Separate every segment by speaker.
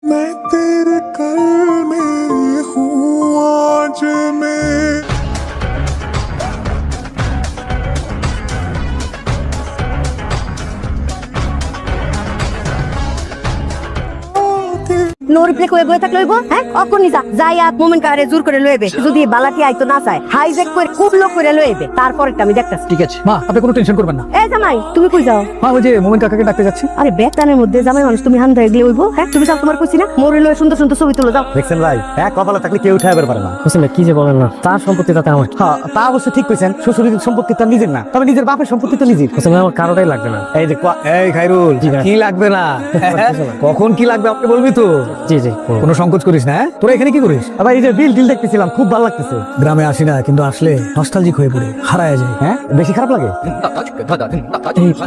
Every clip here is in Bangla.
Speaker 1: मैं तेरे कल में हूँ आज मैं
Speaker 2: নো রিপ্লে কই বই থাকলে হইব হ্যাঁ অকনি যাই আর মোমেন্ট কারে জোর করে লইবে যদি বালাটি আইতো না চায় হাইজ্যাক করে খুব লোক করে লইবে তারপরটা আমি দেখতাছি
Speaker 3: ঠিক আছে মা, আপনি কোনো টেনশন করবেন না।
Speaker 2: এই জামাই তুমি কই যাও?
Speaker 3: মা, ওই যে মোমেন কাকাকে ডাকতে যাচ্ছি।
Speaker 2: আরে বেতানের মধ্যে জামাই মানুষ তুমি হান ধরে গেলে হইব হ্যাঁ তুমি সব তোমার কইছি না মোরে লয় সুন্দর সুন্দর ছবি তুলে যাও।
Speaker 3: দেখছেন ভাই, এক কপালে থাকলে কেউ উঠাইবার পারে না। হোসেন ভাই কি যে বলেন না, তার সম্পত্তি তাতে আমার। হ্যাঁ, তা অবশ্য ঠিক কইছেন, শ্বশুরের সম্পত্তি তার নিজের না, তবে নিজের বাপের সম্পত্তি তো নিজের। হোসেন ভাই আমার কারোটাই লাগবে না। এই যে এই খাইরুল, কি লাগবে না কখন কি লাগবে আপনি বলবি তো। জি জি, কোনো সংকোচ করিস না। তোরা এখানে কি করিস? আবার এই যে বিল দেখতেছিলাম, খুব ভালো লাগতেছে। গ্রামে আসি না, কিন্তু আসলে নস্টালজিক হয়ে পড়ে হারায় যায়। হ্যাঁ, বেশি খারাপ লাগে।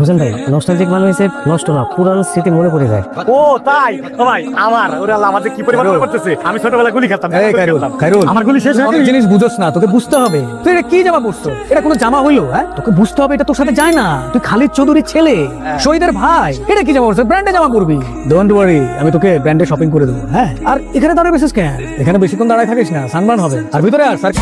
Speaker 3: হোসেন ভাই নস্টালজিক মানে হইছে নষ্ট না, পুরানো স্মৃতি মনে পড়ে যায়। ও তাই? ও ভাই আমার ওরে আল্লাহ, আমাদের কি পরিমাণ মনে পড়তেছে। আমি ছোটবেলায় গুলি খেলতাম। এই খাইরুল, আমার গুলি শেষ হয়ে গেছে। জিনিস বুঝছ না, তোকে বুঝতে হবে। তুই এটা কি জামা পরছো? এটা কোনো জামা হইলো? হ্যাঁ, তোকে বুঝতে হবে এটা তোর সাথে যায় না। তুই খালিদ চৌধুরীর ছেলে, শহীদের ভাই। এটা কি জামা পরছো? ব্র্যান্ডে জামা পরবি। ডোন্ট ওয়ারি, আমি তোকে ব্র্যান্ডে শপিং করে দেবো। হ্যাঁ, আর এখানে দাঁড়ায় বেসিস কেন? এখানে বেশিক্ষণ দাঁড়ায় থাকিস না, সানবার্ন হবে। আর ভিতরে আর স্যার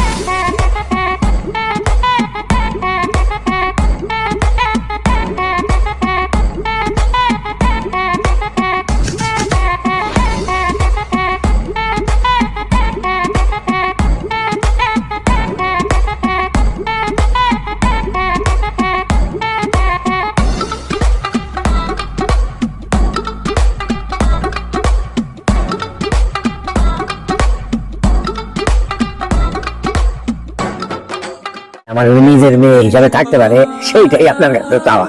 Speaker 4: আমার নিজের মেয়ে হিসাবে থাকতে পারে, সেইটাই আপনার কাছে চাওয়া।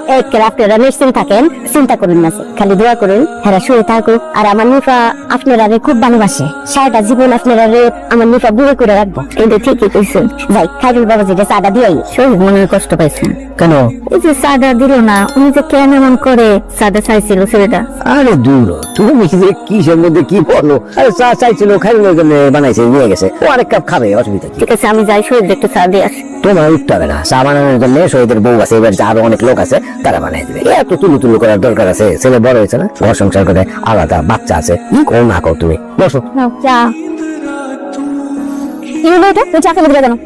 Speaker 5: আপনারা নিশ্চিন্ত থাকেন, চিন্তা করুন না, খালি দোয়া করুন হেরা শুয়ে থাকুক। আর আমার নিফা আপনারা খুব ভালোবাসে, সারাটা জীবন আপনারা আমার নিফা বুড়ো করে রাখবো। কিন্তু ঠিকই কইছেন, যাই খাইরুল বাবা যেটা চাঁদা দিয়ে শরীর মনে কষ্ট পাইছেন
Speaker 4: কেন?
Speaker 5: এই যে চাঁদা দিল না, উনি যে কেন এমন করে চাঁদা চাইছিল ছেলেটা।
Speaker 4: আরে দূর, তুমি যে কিসের মধ্যে কি বলো? আরে চা চাইছিল, খাইরুলের জন্য বানাইছে, নিয়ে গেছে। ও আরেক কাপ খাবে, অসুবিধা কি?
Speaker 5: ঠিক আছে, আমি যাই শরীর একটু চা দিয়ে আসি।
Speaker 4: তোমার উঠতে হবে না, চা বানানোর জন্য শহীদের বউ আছে, এবার আরো অনেক লোক আছে, তারা বানাই দিবে। এত তুলু করার দরকার আছে? ছেলে বড় হয়েছে না, ঘর সংসার করে আলাদা বাচ্চা আছে, কো না কো তুমি বসো।
Speaker 5: চা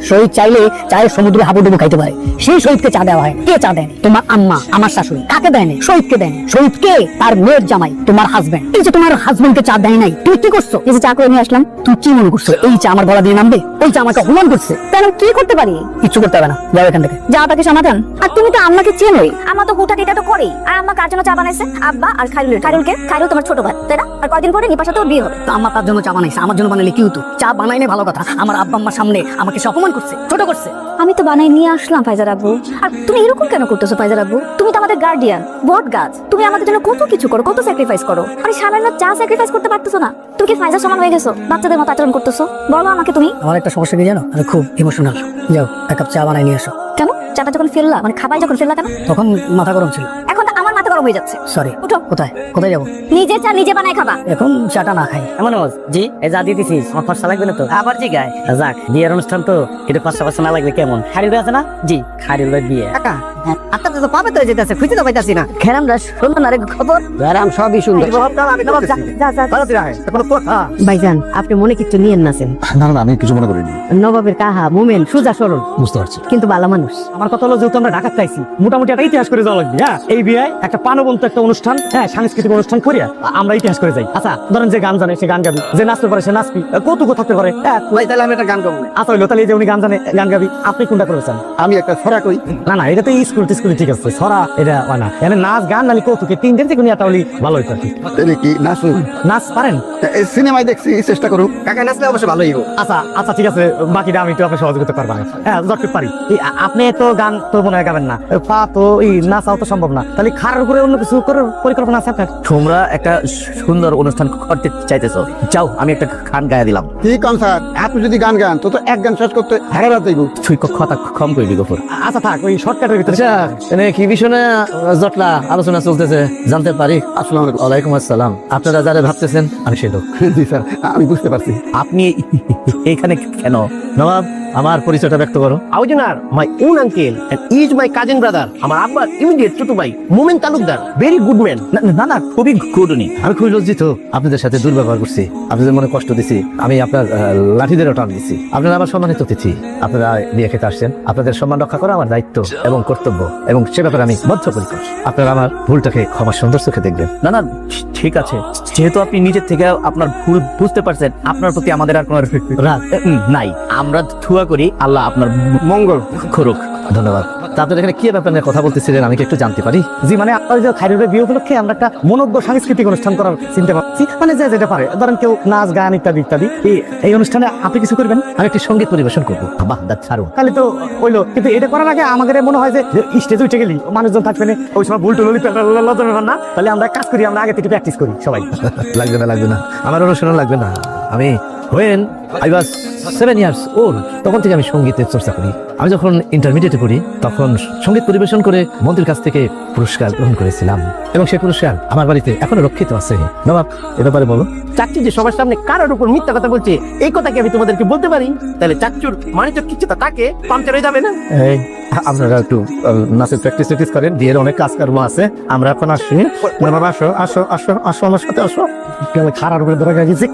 Speaker 4: শহীদ চাইলে চায়ের সমুদ্রে হাবুডুবু খাইতে পারে, সেই শহীদকে চা দেওয়া হয়। কে চা দেয়? তোমার আম্মা, আমার শাশুড়ি। কাকে দেয় না? শহীদকে দেয় না। শহীদ কে? তার মেয়ের জামাই, তোমার হাজবেন্ড। এই যে তোমার হাজবেন্ডকে চা দেয় নাই, তুই কি করছো?
Speaker 5: এই যে চা করে নিয়ে আসলাম।
Speaker 4: তুই কি মনে করছো এই চা আমার গলা দিয়ে নামবে? ওই চা আমাকে অপমান করছে।
Speaker 5: তাহলে কি করতে পারি?
Speaker 4: কিচ্ছু করতে হবে না, যাও এখান থেকে।
Speaker 5: যা তাকে সমাধান। আর তুমি তো আম্মাকে চেনোই।
Speaker 2: আমার তো হুটাক এটা তো করেই। আর আম্মা কার জন্য চা বানাইছে? আব্বা আর খাইরুলের। খাইরুলকে? খাইরুল তোমার ছোট ভাই, তাই না? আর কয়দিন পরে নিপার সাথেও বিয়ে হবে।
Speaker 4: তো আম্মা তার জন্য চা বানাইছে, আমার জন্য বানাইলে কি হতো? চা বানাই না ভালো কথা, আমার আব্বা আম্মার সামনে আমাকে সে অপমান করছে, ছোট করছে।
Speaker 2: আমি তো বানাই নিয়ে আসলাম ফাইজার আব্বু। আর তুমি এরকম কেন করতেছো ফাইজার আব্বু? তুমি তো আমাদের গার্ডিয়ান, বট গাছ। তুমি আমাদের জন্য কত কিছু করো, কত স্যাক্রিফাইস করো। আরে সামান্য চা স্যাক্রিফাইস করতে পারতেছো না? তুমি কি ফাইজার সমান হয়ে গেছো? বাচ্চাদের মতো আচরণ করতেছো। বলো আমাকে তুমি।
Speaker 4: আমার একটা সমস্যা কি জানো? আমি খুব ইমোশনাল। যাও এক কাপ চা বানাই নিয়ে আসো।
Speaker 2: কেন? চাটা যখন ফেললা, মানে খাবাই যখন ফেললা, কেন?
Speaker 4: তখন মাথা গরম ছিল।
Speaker 2: এখন তো আমার মাথা গরম হয়ে যাচ্ছে।
Speaker 4: সরি।
Speaker 2: উঠো।
Speaker 4: কোথায় যাবো?
Speaker 2: নিজে চা নিজে বানাই খাবা।
Speaker 4: এখন চাটা না খাই। এমন জি, এই যা দিতেছিস আমার খরচা লাগবে না তো? আবার জি গায় যাক, বিয়ের অনুষ্ঠান তো একটু খরচা না লাগবে কেমন? খারিল আছে না? জি, খারিল বিয়ে। কাকা আপনার তো পাবে তো যেতেছে, খুঁজে তো পাইতাছি না। খেরামরা শুনলো না রে খবর? খেরাম সবই শুনবে।
Speaker 2: ভাইজান, আপনি মনে কিছু নিয়েন না।
Speaker 3: না না, আমি কিছু মনে করিনি।
Speaker 2: নবাবের কাহা মোমেন সোজা সরল,
Speaker 3: বুঝতে পারছি,
Speaker 2: কিন্তু ভালো মানুষ।
Speaker 3: আমার কথা হলো যেহেতু আমরা ঢাকা চাইছি, মোটামুটি একটা ইতিহাস করে যাওয়া লাগবে। হ্যাঁ, এই বিয়ে একটা প্রাণবন্ত একটা অনুষ্ঠান, হ্যাঁ সাংস্কৃতিক অনুষ্ঠান করিয়া আমরা ইতিহাস করে যাই। আচ্ছা ধরেন যে গান জানে সে গান গাবি, যে নাচতে পারে সে নাচবি, কৌতুক থাকতে পারে। তাহলে আমি একটা গান গাবো। আচ্ছা হইলো, তাহলে এই যে উনি গান জানে গান গাবি, আপনি কোনটা করেছেন? আমি একটা ছড়া কই। না না, এটা তো স্কুল ঠিক আছে, ছড়া এটা হয় না। এখানে নাচ গান নালি কৌতুকে তিনটে থেকে নিয়ে তাহলে ভালো হইতো আর কি।
Speaker 6: কি
Speaker 3: নাচ পারেন?
Speaker 6: সিনেমায় দেখছি, চেষ্টা করুক। কাকা নাচলে অবশ্যই ভালোই হবে।
Speaker 3: আচ্ছা ঠিক আছে, বাকিটা আমি একটু আপনার সহযোগিতা করবো। হ্যাঁ যতটুকু পারি। আপনি তো গান তো মনে হয় গাবেন না, পা তো এই নাচাও তো সম্ভব না, তাহলে খারাপ করে অন্য কিছু করার পরিকল্পনা আছে আপনার?
Speaker 7: তোমরা একটা সুন্দর অনুষ্ঠান করতে চাইতেছো, যাও আমি একটা গান গায়ে দিলাম।
Speaker 6: কি কনসার্ট? আপনি যদি গান গান তো এক গান শেষ করতে হেরা যাইব।
Speaker 7: তুই কথা কম কইবি গফর।
Speaker 3: আচ্ছা থাক, ওই শর্টকাটের ভিতরে।
Speaker 7: এনে কি বিষয়ে জটলা আলোচনা চলতেছে জানতে পারি? আসসালামু আলাইকুম। ওয়ালাইকুম আসসালাম। আপনারা যারা ভাবতেছেন আমি সেই লোক।
Speaker 6: জি স্যার, আমি বুঝতে পারছি।
Speaker 7: আপনি এইখানে কেন? নবাব, আমার পরিচয়টা ব্যক্ত করো।
Speaker 8: House owner my own uncle and is my cousin brother. আমার আব্বার ইমিডিয়েট ছোট ভাই Momen Talukdar, very good man,
Speaker 7: না না খুবই কুটুনি। আমি খুবই লজ্জিত আপনাদের সাথে দুর্ব্যবহার করছি, আপনাদের মনে কষ্ট দিছি, আমি আপনার লাঠিদেরও টান দিচ্ছি। আপনারা আমার সম্মানিত অতিথি, আপনারা বিয়ে খেতে আসছেন, আপনাদের সম্মান রক্ষা করা আমার দায়িত্ব এবং কর্তব্য, এবং সে ব্যাপারে আমি বদ্ধপরিকর। আপনারা আমার ভুলটাকে ক্ষমা সুন্দর চোখে দেখবেন।
Speaker 8: না না ঠিক আছে, যেহেতু আপনি নিজের থেকে আপনার ভুল বুঝতে পারছেন, আপনার প্রতি আমাদের আর কোনো রাগ নাই। আমরা দোয়া করি আল্লাহ আপনার
Speaker 3: মঙ্গল
Speaker 8: করুক।
Speaker 7: ধন্যবাদ। তা আপনারা এখানে কি ব্যাপারে কথা বলতেছিলেন আমি কি একটু জানতে পারি?
Speaker 3: জি, মানে আপনার যে খাইরুলের বিয়ে উপলক্ষে আমরা একটা মনোজ্ঞ সাংস্কৃতিক অনুষ্ঠান করার চিন্তা করছি, মানে যে যেটা পারে, ধরেন কেউ নাচ গান ইত্যাদি ইত্যাদি। এই অনুষ্ঠানে আপনি কিছু করবেন?
Speaker 7: আমি একটি সঙ্গীত পরিবেশন করবো। বাহ, ছাড়ুন।
Speaker 3: তাহলে তো হইলো, কিন্তু এটা করার আগে আমাদের মনে হয় যে স্টেজে উঠে গেলি মানুষজন থাকবে না, ওই সময় ভুল টুল না। তাহলে আমরা কাজ করি, আমরা আগে থেকে প্র্যাকটিস করি সবাই।
Speaker 7: লাগবে না আমার অনুষ্ঠান লাগবে না। আমি when I was 7 years old তখন থেকে আমি সঙ্গীতের চর্চা করি। আমি যখন ইন্টারমিডিয়েটে পড়ি তখন সঙ্গীত পরিবেশন করে মন্ত্রীর কাছ থেকে পুরস্কার গ্রহণ করেছিলাম, এবং সেই পুরস্কার আমার বাড়িতে এখনো রক্ষিত আছে। নবাব, এ ব্যাপারে বলো।
Speaker 8: চাকরি যে সবার সামনে কারোর উপর মিথ্যা কথা বলছে, এই কথা কি আমি তোমাদেরকে বলতে পারি? তাহলে চাকচুর মানে তো কিছু তাকে পাংচার হয়ে যাবে না?
Speaker 7: এই আপনারা একটু নাচের প্র্যাকটিস করেন, বিয়ের অনেক কাজকর্ম আছে। আমরা এখন আসি। নবাব, আসো আসো আসো আসো আমার সাথে আসো।
Speaker 3: খারাপ উপরে ধরে গেছি।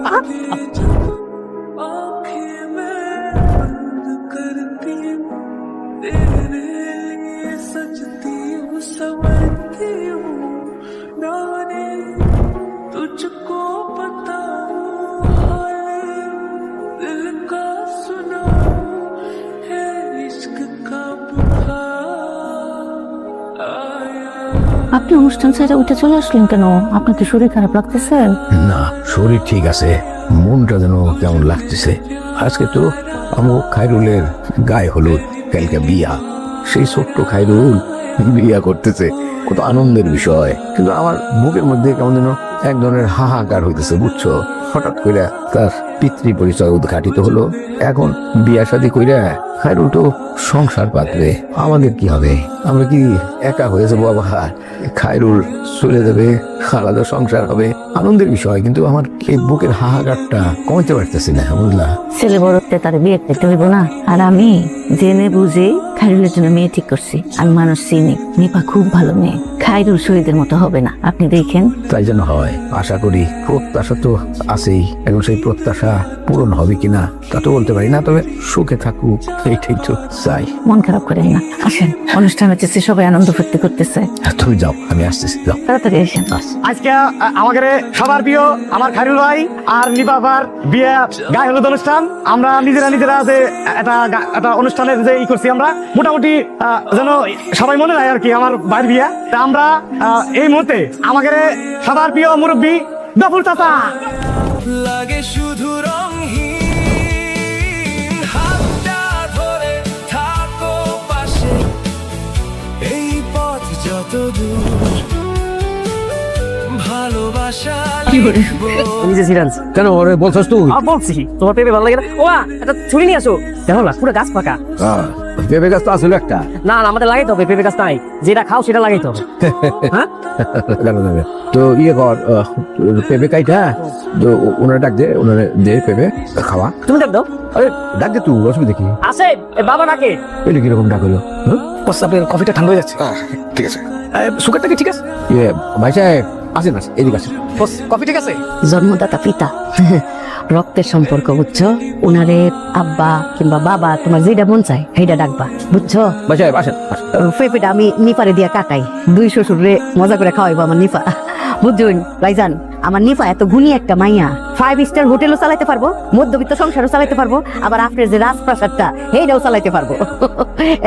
Speaker 2: আপনি অনুষ্ঠান ছেড়ে উঠে চলে আসলেন কেন? আপনার কি শরীর খারাপ লাগতেছে?
Speaker 9: না, শরীর ঠিক আছে, মনটা যেন কেমন লাগতেছে। আজকে তো আমার খায়রুলের গায়ে হলুদ, কালকে বিয়া। সেই ছোট্ট খায়রুল বিয়া করতেছে, কত আনন্দের বিষয়। কিন্তু আমার বুকের মধ্যে কেমন যেন এক ধরনের হাহাকার হইতেছে, বুঝছো? হঠাৎ করে তার পিতৃ পরিচয় উদ্ঘাটিত হলো। এখন বিয়া শাদী কইরা খায়রুল তো সংসার পাতবে, আমাদের কি হবে? আমরা কি একা হয়ে যাবো? আবার খায়রুল চলে যাবে, আলাদা সংসার হবে, আনন্দের বিষয়। কিন্তু আমার এই বুকের হাহাকারটা কমাতে পারতেছি না, বুঝলা?
Speaker 2: ছেলে বড়তে তার বিয়ে করতে হইব না? আর আমি জেনে বুঝে খাইরুলের জন্য মেয়ে ঠিক করছি। আমি মানুষ চিনি, নিপা খুব ভালো মেয়ে, খাইরুল শহীদের মতো হবে না, আপনি দেখেন।
Speaker 9: তাই যেন হয়, আশা করি। প্রত্যাশা তো আছেই, এবং সেই প্রত্যাশা পূরণ হবে কিনা তা তো বলতে পারি না, তবে সুখে থাকুক এইটাই তো চাই।
Speaker 2: মন খারাপ করেন না, আসেন, অনুষ্ঠান হচ্ছে, সবাই আনন্দ ফুর্তি করতেছে।
Speaker 9: তুমি যাও, আমি আসতেছি, যাও।
Speaker 2: তাড়াতাড়ি আসেন।
Speaker 3: আজকে আমাদের সবার প্রিয় আমার খাইরুল ভাই আর নিপাবার বিয়ে গায়ে হলুদ অনুষ্ঠান। আমরা নিজেরা যে একটা অনুষ্ঠানের যে ই করছি, আমরা মোটামুটি যেন সবাই মনে রাখে আর কি আমার ভাইয়ের বিয়ে। তা আমরা এই মুহূর্তে আমাদের সবার প্রিয় মুরব্বী গফুর চাচা
Speaker 1: লাগে শুধু রঙহীন, হাতটা ধরে থাকো পাশে, এই পথ যত দূর ভালোবাসা লিখবো।
Speaker 8: নিজে সিরাজ
Speaker 7: কেন ওরে বলছস তুই?
Speaker 8: বলছি তোমার পেঁপে ভালো লাগে না? ওয়া এটা ছুরি নিয়ে আসো। দেখো না পুরো গাছ পাকা।
Speaker 7: পেঁপে গাছ তো আসলে একটা।
Speaker 8: না না, আমাদের লাগাইতে হবে, পেঁপে গাছ নাই, যেটা খাও সেটা লাগাইতে হবে। হ্যাঁ
Speaker 7: তো ইয়ে কর, পেঁপে কাইটা ওনারা ডাক দে, ওনারা দে পেঁপে খাওয়া।
Speaker 8: তুমি দেখ দাও।
Speaker 7: আরে ডাক দে তুই, অসুবিধা কি?
Speaker 8: আসে বাবা ডাকে।
Speaker 7: এটা কিরকম ডাক হলো?
Speaker 3: আপনার কফিটা ঠান্ডা হয়ে যাচ্ছে।
Speaker 9: ঠিক আছে,
Speaker 3: সুগারটা কি ঠিক আছে?
Speaker 7: ইয়ে ভাই সাহেব, আসেন এদিকে আসেন।
Speaker 3: কফি ঠিক আছে?
Speaker 5: জন্মদাতা পিতা রক্তের সম্পর্ক, বুঝছো? উনারে আব্বা কিংবা বাবা, তোমার যেটা মন চায় সেইটা ডাকবা, বুঝছো?
Speaker 7: ভাই সাহেব আসেন।
Speaker 5: পেঁপেটা আমি নিপারে দিয়া কাটাই, দুই শ্বশুরে মজা করে খাওয়াইবো আমার নিপা, বুঝছেন ভাইজান? আমার নিপা এত গুণী একটা মাইয়া, 5 স্টার হোটেলও চালাইতে পারবো, মধ্যবিত্ত সংসারও চালাইতে পারবো, আবার আপনার যে রাজপ্রাসাদটা সেইটাও চালাইতে পারবো।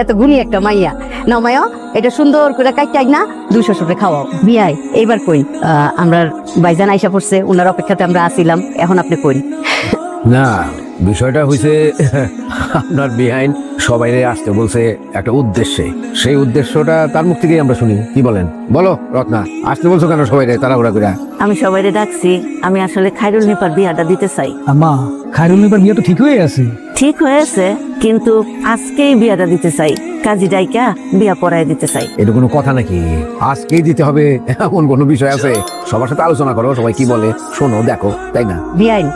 Speaker 5: এত গুণী একটা মাইয়া। না মায়া, এটা সুন্দর করে কাটাই না, দুই শ্বশুরে খাওয়াও। বিয়াই এইবার কই, আমরা ভাইজান আইসা পড়ছে, ওনার অপেক্ষাতে আমরা আসিলাম, এখন আপনি কই।
Speaker 9: না বিষয়টা হয়েছে আপনার বিহাইন সবাই আসতে বলছে একটা উদ্দেশ্যে, সেই উদ্দেশ্যটা তার মুখ থেকেই আমরা শুনি। কি বলেন? বলো রত্না, আসতে বলছো কেন সবাই তাড়াহুড়া করে?
Speaker 2: আমি সবাইরে ডাকছি, আমি আসলে খাইরুল নিপার বিয়াটা দিতে চাই।
Speaker 3: মা, খাইরুল নিপার বিয়ে তো ঠিক হয়ে আছে।
Speaker 2: ঠিক হয়েছে, কিন্তু আজকেই বিয়াটা দিতে চাই।
Speaker 4: কাজী ডাইকা বিয়া পড়ায় দিতে চাই।
Speaker 9: এটা কোনো কথা নাকি? আজকেই দিতে হবে এমন কোনো বিষয় আছে? সবার সাথে আলোচনা করো, সবাই কি বলে শোনো, দেখো, তাই না?
Speaker 4: বিয়াইন,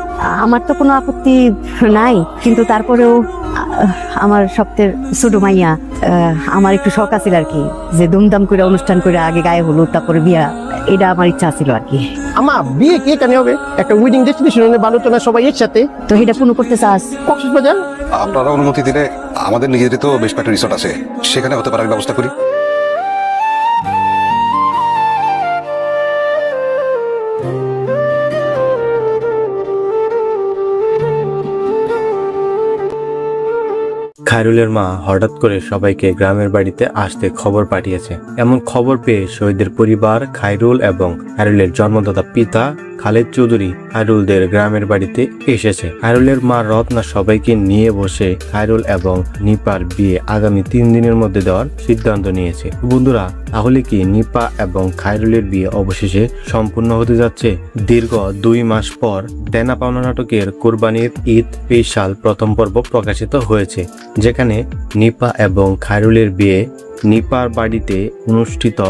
Speaker 4: আমার তো কোনো আপত্তি নাই, কিন্তু তারপরেও আমার সপ্তাহের ছোট মাইয়া, আমার একটু শখ আছিল আর কি, যে দুমদাম করে অনুষ্ঠান করে আগে গায়ে হলুদ তারপরে বিয়া, এটা আমার ইচ্ছা ছিল আর কি।
Speaker 3: আমা বিয়ে কে কেন হবে? একটা ওয়েডিং ডেস্টিনেশন আলোচনা সবাই একসাথে।
Speaker 4: তো এটা কোনো করতে চাস?
Speaker 3: কক্সবাজার।
Speaker 10: আপনারা অনুমতি দিলে আমাদের নিজেদের তো বেশ কয়েকটা রিসোর্ট আছে, সেখানে হতে পারে আমি ব্যবস্থা করি।
Speaker 11: খায়রুলের মা হঠাৎ করে সবাইকে গ্রামের বাড়িতে আসতে খবর পাঠিয়েছে। এমন খবর পেয়ে শহীদের পরিবার, খায়রুল এবং খায়রুলের জন্মদাতা পিতা খালেদ চৌধুরী খায়রুলদের গ্রামের বাড়িতে এসেছে। খায়রুলের মা রত্না সবাইকে নিয়ে বসে খায়রুল এবং নিপার বিয়ে আগামী 3 দিনের মধ্যে দেওয়ার সিদ্ধান্ত নিয়েছে। বন্ধুরা, তাহলে কি নিপা এবং খায়রুলের বিয়ে অবশেষে সম্পূর্ণ হতে যাচ্ছে? দীর্ঘ 2 মাস পর দেনা পাওনা নাটকের কোরবানির ঈদ স্পেশাল প্রথম পর্ব প্রকাশিত হয়েছে, যেখানে নিপা এবং খায়রুলের বিয়ে নিপার বাড়িতে অনুষ্ঠিত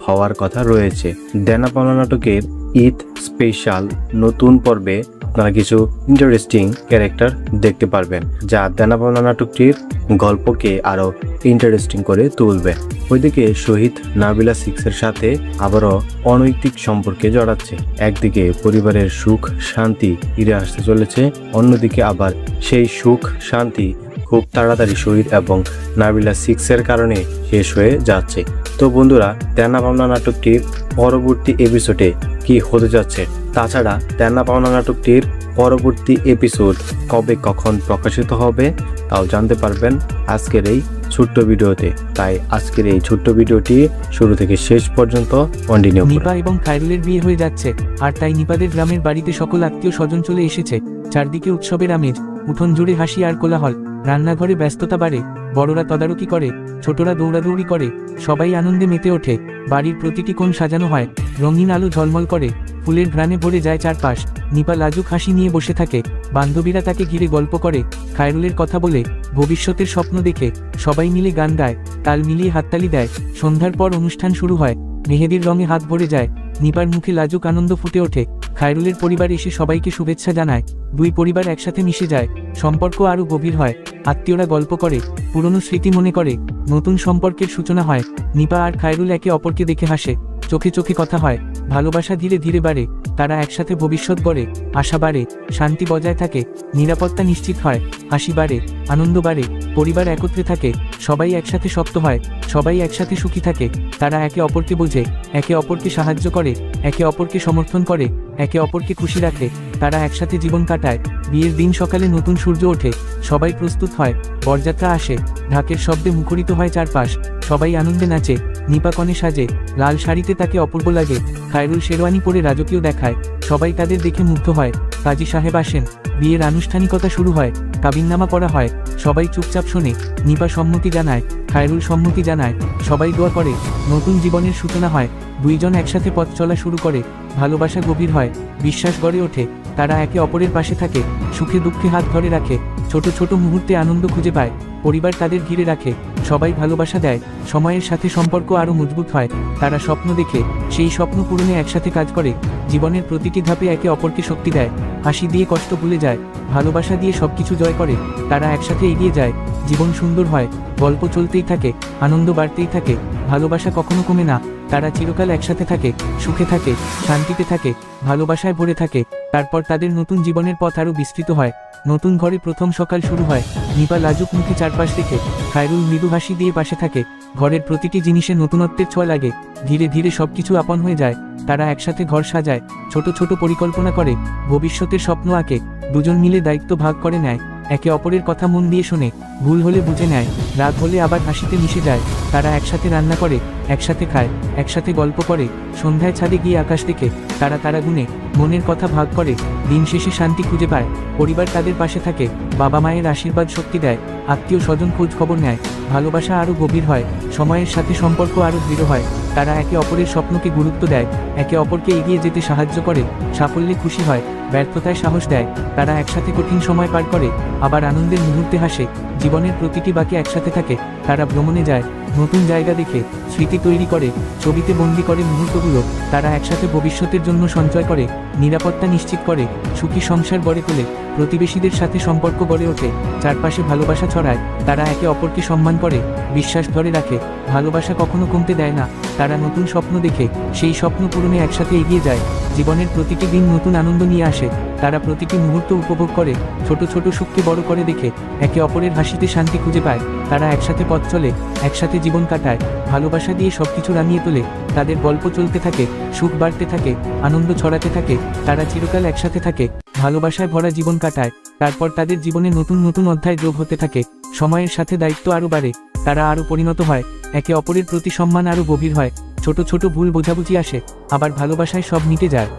Speaker 11: হওয়ার কথা রয়েছে। দেনা পাওনা নাটকের ঈদ স্পেশাল নতুন পর্বে আপনারা কিছু ইন্টারেস্টিং ক্যারেক্টার দেখতে পারবেন, যা দেনা পাওনা নাটকটির গল্পকে আরো ইন্টারেস্টিং করে তুলবে। ওইদিকে শহীদ নাবিলা 6-এর সাথে আবারও অনৈতিক সম্পর্কে জড়াচ্ছে। একদিকে পরিবারের সুখ শান্তি ফিরে আসতে চলেছে, অন্যদিকে আবার সেই সুখ শান্তি খুব তাড়াতাড়ি শহীদ এবং নাবিলা 6-এর কারণে শেষ হয়ে যাচ্ছে। তো বন্ধুরা, দেনা পাওনা নাটকটির পরবর্তী এপিসোডে কি হতে যাচ্ছে, তাছাড়া দেনা পাওনা নাটকটির পরবর্তী এপিসোড কবে কখন প্রকাশিত হবে তাও জানতে পারবেন আজকের এই ছোট্ট ভিডিওতে। তাই আজকের এই ছোট্ট ভিডিওটি শুরু থেকে শেষ পর্যন্ত কন্টিনিউ করুন।
Speaker 1: নিপা এবং খায়রুলের বিয়ে হয়ে যাচ্ছে, আর তাই নিপাদের গ্রামের বাড়িতে সকল আত্মীয় স্বজন চলে এসেছে। চারদিকে উৎসবের আমেজ, উঠোন জুড়ে হাসি আর কোলাহল। রান্নাঘরে ব্যস্ততা বাড়ে, বড়রা তদারকি করে, ছোটরা দৌড়াদৌড়ি করে, সবাই আনন্দে মেতে ওঠে। বাড়ির প্রতিটি কোণ সাজানো হয়, রঙিন আলো ঝলমল করে, ফুলের ঘ্রাণে ভরে যায় চারপাশ। নিপা লাজুক হাসি নিয়ে বসে থাকে, বান্ধবীরা তাকে ঘিরে গল্প করে, খায়রুলের কথা বলে, ভবিষ্যতের স্বপ্ন দেখে। সবাই মিলে গান গায়, তাল মিলিয়ে হাততালি দেয়। সন্ধ্যার পর অনুষ্ঠান শুরু হয়, মেহেদির রঙে হাত ভরে যায়। নিপার মুখে লাজুক আনন্দ ফুটে ওঠে। খায়রুলের পরিবার এসে সবাইকে শুভেচ্ছা জানায়। দুই পরিবার একসাথে মিশে যায়, সম্পর্ক আরো গভীর হয়। আত্মীয়রা গল্প করে, পুরনো স্মৃতি মনে করে, নতুন সম্পর্কের সূচনা হয়। নিপা আর খায়রুল একে অপরকে দেখে হাসে, চোখে চোখে কথা হয়, ভালোবাসা ধীরে ধীরে বাড়ে। তারা একসাথে ভবিষ্যৎ গড়ে, আশা বাড়ে, শান্তি বজায় থাকে, নিরাপত্তা নিশ্চিত হয়, হাসি বাড়ে, আনন্দ বাড়ে। পরিবার একত্রে থাকে, সবাই একসাথে শক্ত হয়, সবাই একসাথে সুখী থাকে। তারা একে অপরকে বোঝে, একে অপরকে সাহায্য করে, একে অপরকে সমর্থন করে, একে অপরকে খুশি রাখে। তারা একসাথে জীবন কাটায়। বিয়ের দিন সকালে নতুন সূর্য ওঠে, সবাই প্রস্তুত হয়, বরযাত্রা আসে, ঢাকের শব্দে মুখরিত হয় চারপাশ। সবাই আনন্দে নাচে, নিপা কনে সাজে, লাল শাড়িতে তাকে অপূর্ব লাগে। খায়রুল শেরওয়ানি পরে রাজকীয় দেখায়, সবাই তাদের দেখে মুগ্ধ হয়। কাজী সাহেব আসেন, বিয়ের আনুষ্ঠানিকতা শুরু হয়, কাবিননামা পড়া হয়। সবাই চুপচাপ শোনে, নিপা সম্মতি জানায়, খায়রুল সম্মতি জানায়, সবাই দোয়া করে, নতুন জীবনের সূচনা হয়। দুইজন একসাথে পথ চলা শুরু করে, ভালোবাসা গভীর হয়, বিশ্বাস গড়ে ওঠে। তারা একে অপরের পাশে থাকে, সুখে দুঃখে হাত ধরে রাখে, ছোট ছোট মুহূর্তে আনন্দ খুঁজে পায়। পরিবার তাদের ঘিরে রাখে, সবাই ভালোবাসা দেয়। সময়ের সাথে সম্পর্ক আরো মজবুত হয়। তারা স্বপ্ন দেখে, সেই স্বপ্ন পূরণে একসাথে কাজ করে। জীবনের প্রতিটি ধাপে একে অপরকে শক্তি দেয়, হাসি দিয়ে কষ্ট ভুলে যায়, ভালোবাসা দিয়ে সবকিছু জয় করে। তারা একসাথে এগিয়ে যায়, জীবন সুন্দর হয়, গল্প চলতেই থাকে, আনন্দ বাড়তেই থাকে, ভালোবাসা কখনো কমে না। তারা চিরকাল একসাথে থাকে, সুখে থাকে, শান্তিতে থাকে, ভালোবাসায় ভরে থাকে। তারপর তাদের নতুন জীবনের পথ আরও বিস্তৃত হয়। নতুন ঘরে প্রথম সকাল শুরু হয়। নিপা লাজুক মুখে চারপাশ দেখে, খায়রুল মৃদু হাসি দিয়ে পাশে থাকে। ঘরের প্রতিটি জিনিসে নতুনত্বের ছোঁয়া লাগে, ধীরে ধীরে সবকিছু আপন হয়ে যায়। তারা একসাথে ঘর সাজায়, ছোট ছোট পরিকল্পনা করে, ভবিষ্যতের স্বপ্ন আঁকে। দুজন মিলে দায়িত্ব ভাগ করে নেয়, একে অপরের কথা মন দিয়ে শোনে, ভুল হলে বুঝে নেয়, রাগ হলে আবার হাসিতে মিশে যায়। তারা একসাথে রান্না করে, একসাথে খায়, একসাথে গল্প করে, সন্ধ্যায় ছাদে গিয়ে আকাশ দেখে, তারা তারা গুনে, মনের কথা ভাগ করে, দিন শেষে শান্তি খুঁজে পায়। পরিবার তাদের পাশে থাকে, বাবা মায়ের আশীর্বাদ শক্তি দেয়, আত্মীয় স্বজন খোঁজ খবর নেয়, ভালোবাসা আরও গভীর হয়, সময়ের সাথে সম্পর্ক আরও দৃঢ় হয়। তারা একে অপরের স্বপ্নকে গুরুত্ব দেয়, একে অপরকে এগিয়ে যেতে সাহায্য করে, সাফল্যে খুশি হয়, ব্যর্থতায় সাহস দেয়। তারা একসাথে কঠিন সময় পার করে, আবার আনন্দের মুহূর্তে হাসে। জীবনের প্রতিটি বাঁকে একসাথে থাকে। তারা ভ্রমণে যায়, নতুন জায়গা দেখে, স্মৃতি তৈরি করে, ছবিতে বন্দি করে মুহূর্তগুলো। তারা একসাথে ভবিষ্যতের জন্য সঞ্চয় করে, নিরাপত্তা নিশ্চিত করে, সুখী সংসার গড়ে তোলে, প্রতিবেশীদের সাথে সম্পর্ক গড়ে ওঠে, চারপাশে ভালোবাসা ছড়ায়। তারা একে অপরকে সম্মান করে, বিশ্বাস ধরে রাখে, ভালোবাসা কখনো কমতে দেয় না। তারা নতুন স্বপ্ন দেখে, সেই স্বপ্ন পূরণে একসাথে এগিয়ে যায়। জীবনের প্রতিটি দিন নতুন আনন্দ নিয়ে আসে। তারা প্রতিটি মুহূর্ত উপভোগ করে, ছোট ছোট সুখকে বড় করে দেখে, একে অপরের হাসিতে শান্তি খুঁজে পায়। তারা একসাথে পথ চলে, একসাথে জীবন কাটায়, ভালোবাসা দিয়ে সবকিছু রানিয়ে তোলে। তাদের গল্প চলতে থাকে, সুখ বাড়তে থাকে, আনন্দ ছড়াতে থাকে। তারা চিরকাল একসাথে থাকে, ভালোবাসায় ভরা জীবন কাটায়। তারপর তাদের জীবনে নতুন নতুন অধ্যায় যোগ হতে থাকে। সময়ের সাথে দায়িত্ব আরও বাড়ে, তারা আরও পরিণত হয়, একে অপরের প্রতি সম্মান আরও গভীর হয়। ছোট ছোট ভুল বোঝাবুঝি আসে, আবার ভালোবাসায় সব মিটে যায়।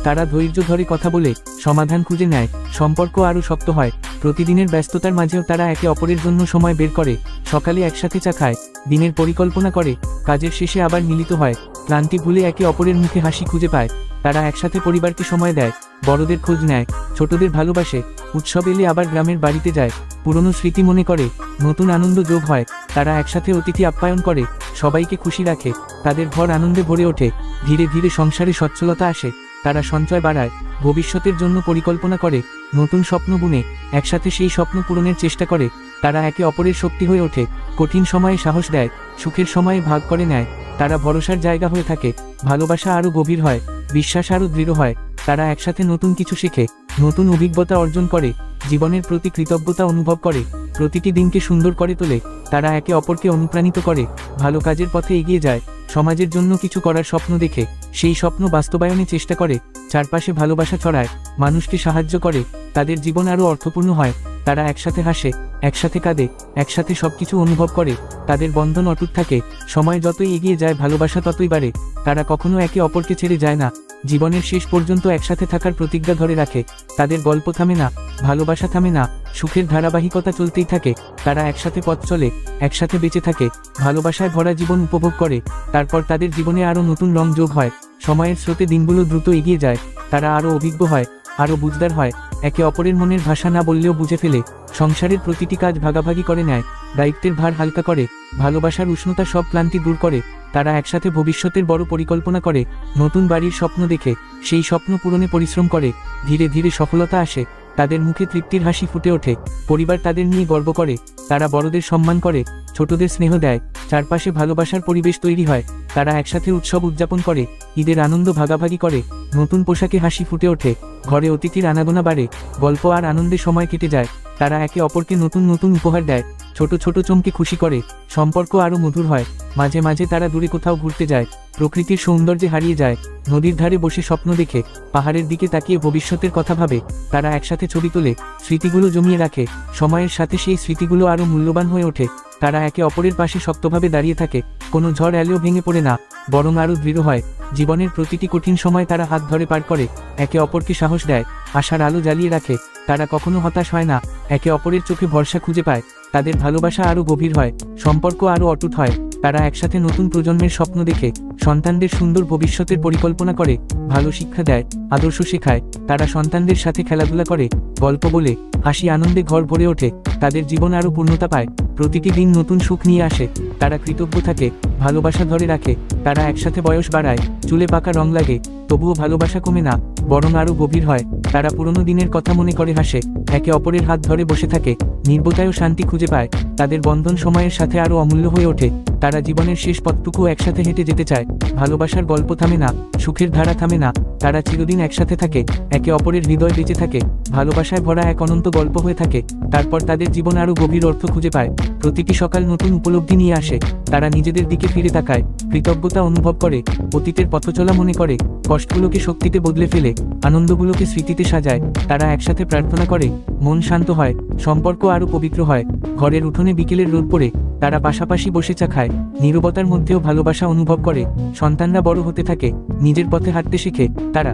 Speaker 1: তারা ধৈর্য ধরে কথা বলে, সমাধান খুঁজে নেয়, সম্পর্ক আরও শক্ত হয়। প্রতিদিনের ব্যস্ততার মাঝেও তারা একে অপরের জন্য সময় বের করে, সকালে একসাথে চা খায়, দিনের পরিকল্পনা করে, কাজের শেষে আবার মিলিত হয়, ক্লান্তি ভুলে একে অপরের মুখে হাসি খুঁজে পায়। তারা একসাথে পরিবারকে সময় দেয়, বড়দের খোঁজ নেয়, ছোটদের ভালোবাসে, উৎসব এলে আবার গ্রামের বাড়িতে যায়, পুরনো স্মৃতি মনে করে, নতুন আনন্দ যোগ হয়। তারা একসাথে অতিথি আপ্যায়ন করে, সবাইকে খুশি রাখে, তাদের ঘর আনন্দে ভরে ওঠে। ধীরে ধীরে সংসারে সচ্ছলতা আসে। তারা সঞ্চয় বাড়ায়, ভবিষ্যতের জন্য পরিকল্পনা করে, নতুন স্বপ্ন বুনে, একসাথে সেই স্বপ্ন পূরণের চেষ্টা করে। তারা একে অপরের শক্তি হয়ে ওঠে, কঠিন সময়ে সাহস দেয়, সুখের সময়ে ভাগ করে নেয়। তারা ভরসার জায়গা হয়ে থাকে, ভালোবাসা আরও গভীর হয়, বিশ্বাস আরও দৃঢ় হয়। তারা একসাথে নতুন কিছু শেখে, নতুন অভিজ্ঞতা অর্জন করে, জীবনের প্রতি কৃতজ্ঞতা অনুভব করে, প্রতিটি দিনকে সুন্দর করে তোলে। তারা একে অপরকে অনুপ্রাণিত করে, ভালো কাজের পথে এগিয়ে যায়, সমাজের জন্য কিছু করার স্বপ্ন দেখে, সেই স্বপ্ন বাস্তবায়নে চেষ্টা করে, চারপাশে ভালোবাসা ছড়ায়, মানুষকে সাহায্য করে, তাদের জীবন আরও অর্থপূর্ণ হয়। তারা একসাথে হাসে, একসাথে কাঁদে, একসাথে সবকিছু অনুভব করে, তাদের বন্ধন অটুট থাকে। সময় যতই এগিয়ে যায় ভালোবাসা ততই বাড়ে। তারা কখনো একে অপরকে ছেড়ে যায় না, জীবনের শেষ পর্যন্ত একসাথে থাকার প্রতিজ্ঞা ধরে রাখে। তাদের গল্প থামে না, ভালোবাসা থামে না, সুখের ধারাবাহিকতা চলতেই থাকে। তারা একসাথে পথ চলে, একসাথে বেঁচে থাকে, ভালোবাসায় ভরা জীবন উপভোগ করে। তারপর তাদের জীবনে আরও নতুন রং যোগ হয়, সময়ের স্রোতে দিনগুলো দ্রুত এগিয়ে যায়। তারা আরও অভিজ্ঞ হয়, আরও বুঝদার হয়, একে অপরের মনের ভাষা না বললেও বুঝে ফেলে, সংসারের প্রতিটি কাজ ভাগাভাগি করে নেয়, দায়িত্বের ভার হালকা করে, ভালোবাসার উষ্ণতা সব ক্লান্তি দূর করে। তারা একসাথে ভবিষ্যতের বড় পরিকল্পনা করে, নতুন বাড়ির স্বপ্ন দেখে, সেই স্বপ্ন পূরণে পরিশ্রম করে। ধীরে ধীরে সফলতা আসে, তাদের মুখে তৃপ্তির হাসি ফুটে ওঠে, পরিবার তাদের নিয়ে গর্ব করে। তারা বড়দের সম্মান করে, ছোটদের স্নেহ দেয়, চারপাশে ভালোবাসার পরিবেশ তৈরি হয়। তারা একসাথে উৎসব উদযাপন করে, ঈদের আনন্দ ভাগাভাগি করে, নতুন পোশাকে হাসি ফুটে ওঠে, ঘরে অতিথির আনাগোনা বাড়ে, গল্প আর আনন্দে সময় কেটে যায়। তারা একে অপরকে নতুন নতুন উপহার দেয়, ছোট ছোট চমকে খুশি করে, সম্পর্ক আরও মধুর হয়। মাঝে মাঝে তারা দূরে কোথাও ঘুরতে যায়, প্রকৃতির সৌন্দর্যে হারিয়ে যায়, নদীর ধারে বসে স্বপ্ন দেখে, পাহাড়ের দিকে তাকিয়ে ভবিষ্যতের কথা ভাবে। তারা একসাথে ছবি তোলে, স্মৃতিগুলো জমিয়ে রাখে, সময়ের সাথে সেই স্মৃতিগুলো আরও মূল্যবান হয়ে ওঠে। তারা একে অপরের পাশে শক্তভাবে দাঁড়িয়ে থাকে, কোনো ঝড় এলেও ভেঙে পড়ে না, বরং আরও দৃঢ় হয়। জীবনের প্রতিটি কঠিন সময় তারা হাত ধরে পার করে, একে অপরকে সাহস দেয়, আশার আলো জ্বালিয়ে রাখে। তারা কখনো হতাশ হয় না, একে অপরের চোখে ভরসা খুঁজে পায়। তাদের ভালোবাসা আরও গভীর হয়, সম্পর্ক আরও অটুট হয়। তারা একসাথে নতুন প্রজন্মের স্বপ্ন দেখে, সন্তানদের সুন্দর ভবিষ্যতের পরিকল্পনা করে, ভালো শিক্ষা দেয়, আদর্শ শেখায়। তারা সন্তানদের সাথে খেলাধুলা করে, গল্প বলে, হাসি আনন্দে ঘর ভরে ওঠে। তাদের জীবন আরও পূর্ণতা পায়, প্রতিটি দিন নতুন সুখ নিয়ে আসে। তারা কৃতজ্ঞ থাকে, ভালোবাসা ধরে রাখে। তারা একসাথে বয়স বাড়ায়, চুলে পাকা রং লাগে, তবুও ভালোবাসা কমে না, বরং আরও গভীর হয়। তারা পুরনো দিনের কথা মনে করে হাসে, একে অপরের হাত ধরে বসে থাকে, নির্বতায় শান্তি খুঁজে পায়। তাদের বন্ধন সময়ের সাথে আরও অমূল্য হয়ে ওঠে। তারা জীবনের শেষ পথটুকু একসাথে হেঁটে যেতে চায়, ভালোবাসার গল্প থামে না, সুখের ধারা থামে না। তারা চিরদিন একসাথে থাকে, একে অপরের হৃদয় বেঁচে থাকে, ভালোবাসায় ভরা এক অনন্ত গল্প হয়ে থাকে। তারপর তাদের জীবন আরও গভীর অর্থ খুঁজে পায়, প্রতিটি সকাল নতুন উপলব্ধি নিয়ে আসে। তারা নিজেদের দিকে ফিরে তাকায়, কৃতজ্ঞতা অনুভব করে, অতীতের পথচলা মনে করে, কষ্টগুলোকে শক্তিতে বদলে ফেলে, আনন্দগুলোকে স্মৃতিতে সাজায়। তারা একসাথে প্রার্থনা করে, মন শান্ত হয়, সম্পর্ক আরও পবিত্র হয়। ঘরের উঠোনে বিকেলের রোদ পড়ে, তারা পাশাপাশি বসে চা খায়, নীরবতার মধ্যেও ভালোবাসা অনুভব করে। সন্তানরা বড় হতে থাকে, নিজের পথে হাঁটতে শিখে। তারা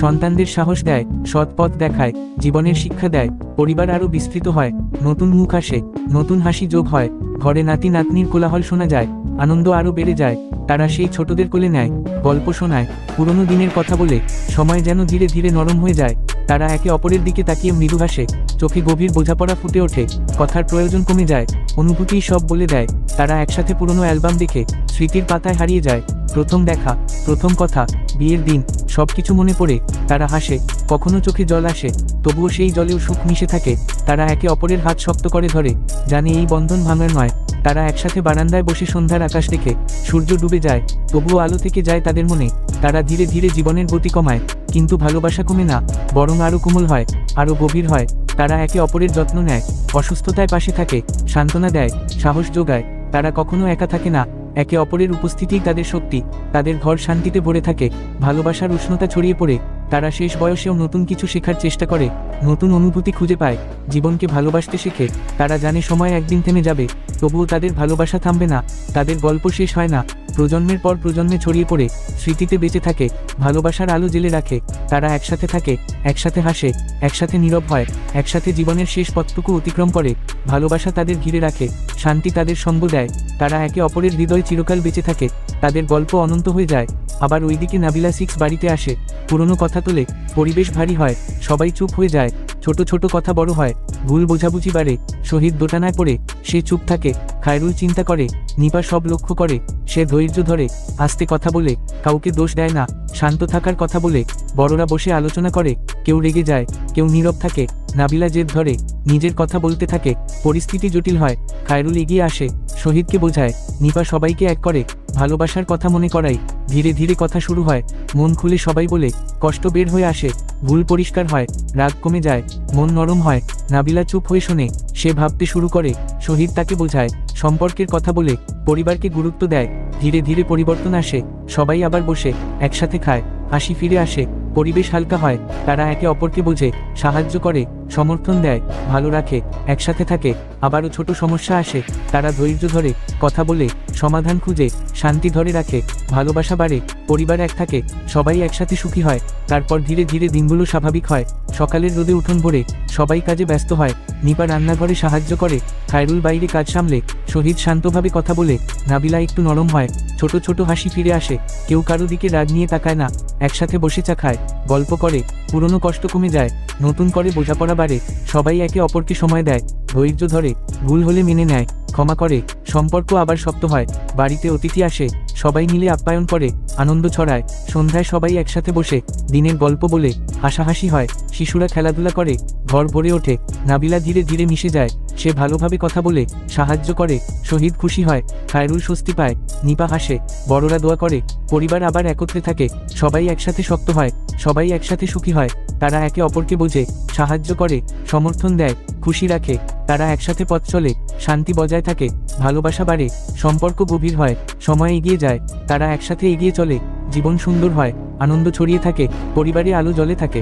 Speaker 1: সন্তানদের সাহস দেয়, সৎ পথ দেখায়, জীবনের শিক্ষা দেয়। পরিবার আরও বিস্তৃত হয়, নতুন মুখ আসে, নতুন হাসি যোগ হয়, ঘরে নাতি নাতনির কোলাহল শোনা যায়, আনন্দ আরও বেড়ে যায়। তারা সেই ছোটদের কোলে নেয়, গল্প শোনায়, পুরনো দিনের কথা বলে। সময় যেন ধীরে ধীরে নরম হয়ে যায়। তারা একে অপরের দিকে তাকিয়ে মৃদু হাসে, চোখে গভীর বোঝাপড়া ফুটে ওঠে, কথার প্রয়োজন কমে যায়, অনুভূতিই সব বলে দেয়। তারা একসাথে পুরনো অ্যালবাম দেখে স্মৃতির পাতায় হারিয়ে যায়। প্রথম দেখা, প্রথম কথা, বিয়ের দিন, সবকিছু মনে পড়ে। তারা হাসে, কখনো চোখে জল আসে, তবুও সেই জলেও সুখ মিশে থাকে। তারা একে অপরের হাত শক্ত করে ধরে, জানে এই বন্ধন ভাঙার নয়। তারা একসাথে বারান্দায় বসে সন্ধ্যার আকাশ দেখে, সূর্য ডুবে যায়, তবুও আলো থেকে যায় তাদের মনে। তারা ধীরে ধীরে জীবনের গতি কমায়, কিন্তু ভালোবাসা কমে না, বরং আরও কোমল হয়, আরও গভীর হয়। তারা একে অপরের যত্ন নেয়, অসুস্থতায় পাশে থাকে, সান্ত্বনা দেয়, সাহস যোগায়। তারা কখনো একা থাকে না, একে অপরের উপস্থিতিই তাদের শক্তি। তাদের ঘর শান্তিতে ভরে থাকে, ভালোবাসার উষ্ণতা ছড়িয়ে পড়ে। তারা শেষ বয়সেও নতুন কিছু শেখার চেষ্টা করে, নতুন অনুভূতি খুঁজে পায়, জীবনকে ভালোবাসতে শেখে। তারা জানে সময় একদিন থেমে যাবে, তবুও তাদের ভালোবাসা থামবে না। তাদের গল্প শেষ হয় না, প্রজন্মের পর প্রজন্মে ছড়িয়ে পড়ে, স্মৃতিতে বেঁচে থাকে, ভালোবাসার আলো জেলে রাখে। তারা একসাথে থাকে, একসাথে হাসে, একসাথে নীরব হয়, একসাথে জীবনের শেষ পথটুকু অতিক্রম করে। ভালোবাসা তাদের ঘিরে রাখে, শান্তি তাদের সঙ্গ দেয়। তারা একে অপরের হৃদয়ে চিরকাল বেঁচে থাকে, তাদের গল্প অনন্ত হয়ে যায়। আবার ওইদিকে নাবিলা 6 বাড়িতে আসে, পুরনো কথা তোলে, পরিবেশ ভারী হয়, সবাই চুপ হয়ে যায়, ছোট ছোট কথা বড় হয়, ভুল বোঝাবুঝি বাড়ে। শহীদ দোটানায় পড়ে, সে চুপ থাকে। খায়রুল চিন্তা করে, নিপা সব লক্ষ্য করে, সে ধৈর্য ধরে, আস্তে কথা বলে, কাউকে দোষ দেয় না, শান্ত থাকার কথা বলে। বড়রা বসে আলোচনা করে, কেউ রেগে যায়, কেউ নীরব থাকে। নাবিলা জেদ ধরে, নিজের কথা বলতে থাকে, পরিস্থিতি জটিল হয়। খায়রুল এগিয়ে আসে, শহীদকে বোঝায়, নিপা সবাইকে এক করে, ভালোবাসার কথা মনে করায়। ধীরে ধীরে কথা শুরু হয়, মন খুলে সবাই বলে, কষ্ট বের হয়ে আসে, ভুল পরিষ্কার হয়, রাগ কমে যায়, মন নরম হয়। নাবিলা চুপ হয়ে শোনে, সে ভাবতে শুরু করে, শহীদ তাকে বোঝায়, সম্পর্কের কথা বলে, পরিবারকে গুরুত্ব দেয়। ধীরে ধীরে পরিবর্তন আসে, সবাই আবার বসে একসাথে খায়, হাসি ফিরে আসে, পরিবেশ হালকা হয়। তারা একে অপরকে বোঝে, সাহায্য করে, সমর্থন দেয়, ভালো রাখে, একসাথে থাকে। আবারও ছোট সমস্যা আসে, তারা ধৈর্য ধরে, কথা বলে, সমাধান খুঁজে, শান্তি ধরে রাখে, ভালোবাসা বাড়ে, পরিবার এক থাকে, সবাই একসাথে সুখী হয়। তারপর ধীরে ধীরে দিনগুলো স্বাভাবিক হয়। সকালের রোদে উঠোন ভরে, সবাই কাজে ব্যস্ত হয়। নিপা রান্নাঘরে সাহায্য করে, খায়রুল বাইরে কাজ সামলে, শহীদ শান্তভাবে কথা বলে, নাবিলা একটু নরম হয়, ছোট ছোট হাসি ফিরে আসে, কেউ কারো দিকে রাগ নিয়ে তাকায় না, একসাথে বসে চা খায়, গল্প করে, পুরনো কষ্ট কমে যায়, নতুন করে বোঝাপড়া বাড়ে। সবাই একে অপরকে সময় দেয়, ধৈর্য ধরে, ভুল হলে মেনে নেয়, ক্ষমা করে, সম্পর্ক আবার শক্ত হয়। বাড়িতে অতিথি আসে, সবাই মিলে আপ্যায়ন করে, আনন্দ ছড়ায়। সন্ধ্যায় সবাই একসাথে বসে দিনের গল্প বলে, হাসাহাসি হয়, শিশুরা খেলাধুলা করে, ঘর ভরে ওঠে। নাবিলা ধীরে ধীরে মিশে যায়, সে ভালোভাবে কথা বলে, সাহায্য করে, শহীদ খুশি হয়, খায়রুল স্বস্তি পায়, নিপা হাসে, বড়রা দোয়া করে, পরিবার আবার একত্রে থাকে, সবাই একসাথে শক্ত হয়, সবাই একসাথে সুখী হয়। তারা একে অপরকে বোঝে, সাহায্য করে, সমর্থন দেয়, খুশি রাখে। তারা একসাথে পথ চলে, শান্তি বজায় থাকে, ভালোবাসা বাড়ে, সম্পর্ক গভীর হয়, সময় এগিয়ে যায়। তারা একসাথে এগিয়ে চলে, জীবন সুন্দর হয়, আনন্দ ছড়িয়ে থাকে, পরিবারে আলো জ্বলে থাকে।